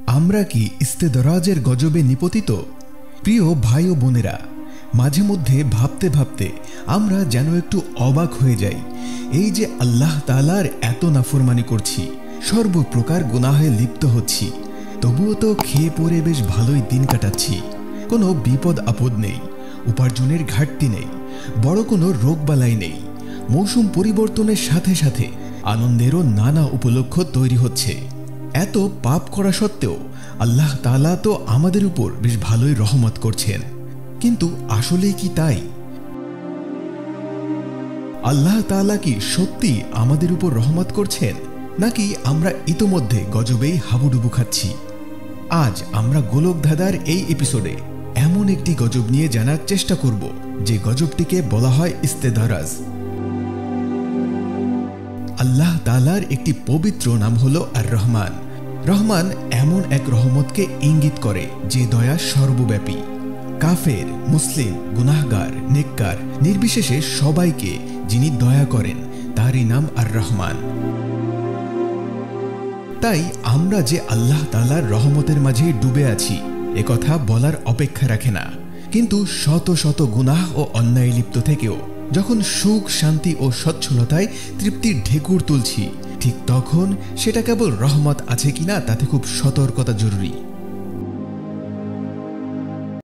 আমরা কি ইস্তেদরাজের গজবে নিপতিত? প্রিয় ভাই ও বোনেরা, মাঝে মধ্যে ভাবতে ভাবতে আমরা যেন একটু অবাক হয়ে যাই। এই যে আল্লাহ তাআলার এত নাফরমানি করছি, সর্বপ্রকার গুনাহে লিপ্ত হচ্ছি, তবুও তো খেয়ে পরে বেশ ভালোই দিন কাটাচ্ছি। কোনো বিপদ আপদ নেই, উপার্জনের ঘাটতি নেই, বড় কোনো রোগবালাই নেই। মৌসুম পরিবর্তনের সাথে সাথে আনন্দেরও নানা উপলক্ষ তৈরি হচ্ছে। এত পাপ করা সত্ত্বেও আল্লাহ তাআলা তো আমাদের উপর বেশ ভালোই রহমত করছেন। কিন্তু আসলেই কি তাই? আল্লাহ তাআলা কি সত্যি আমাদের উপর রহমত করছেন, নাকি আমরা ইতোমধ্যে গজবেই হাবুডুবু খাচ্ছি? আজ আমরা গোলকধাঁধার এই এপিসোডে এমন একটি গজব নিয়ে জানার চেষ্টা করব যে গজবটিকে বলা হয় ইস্তেদরাজ। আল্লাহ তাআলার একটি পবিত্র নাম হলো আর রহমান। রহমান এমন এক রহমতকে ইঙ্গিত করে যে দয়া সর্বব্যাপী। কাফের, মুসলিম, গুনাহগার, নেককার নির্বিশেষে সবাইকে যিনি দয়া করেন তারই নাম আর রহমান। তাই আমরা যে আল্লাহ তাআলার রহমতের মাঝে ডুবে আছি একথা বলার অপেক্ষা রাখে না। কিন্তু শত শত গুনাহ ও অন্যায় লিপ্ত থেকেও যখন সুখ, শান্তি ও সচ্ছলতায় তৃপ্তির ঢেকুর তুলছি, ঠিক তখন সেটা কেবল রহমত আছে কিনা তাতে খুব সতর্কতা জরুরি।